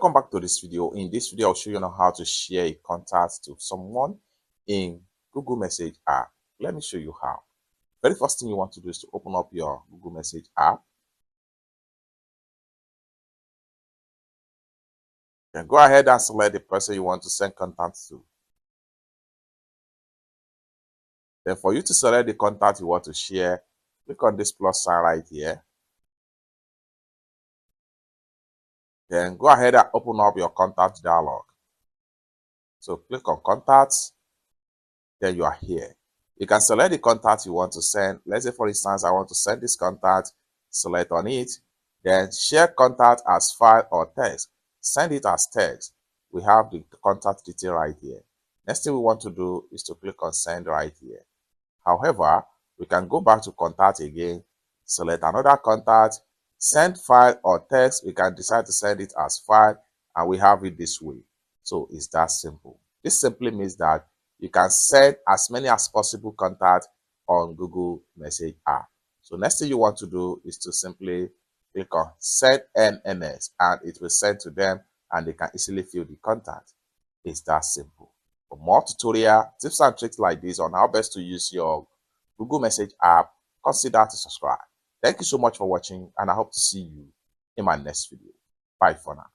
Welcome back to this video. In this video, I'll show you how to share a contact to someone in Google Message app. Let me show you how. Very first thing you want to do is to open up your Google Message app. Then go ahead and select the person you want to send contact to. Then for you to select the contact you want to share, click on this plus sign right here. Then go ahead and open up your contact dialog. So click on contacts. Then you are here. You can select the contact you want to send. Let's say, for instance, I want to send this contact. Select on it. Then share contact as file or text. Send it as text. We have the contact detail right here. Next thing we want to do is to click on send right here. However, we can go back to contact again. Select another contact. Send file or text. We can decide to send it as file, and we have it this way. So it's that simple. This simply means that you can send as many as possible contacts on Google Message app. So next thing you want to do is to simply click on send MMS, and it will send to them and they can easily fill the contact. It's that simple. For more tutorial tips and tricks like this on how best to use your Google Message app, consider to subscribe. Thank you so much for watching, and I hope to see you in my next video. Bye for now.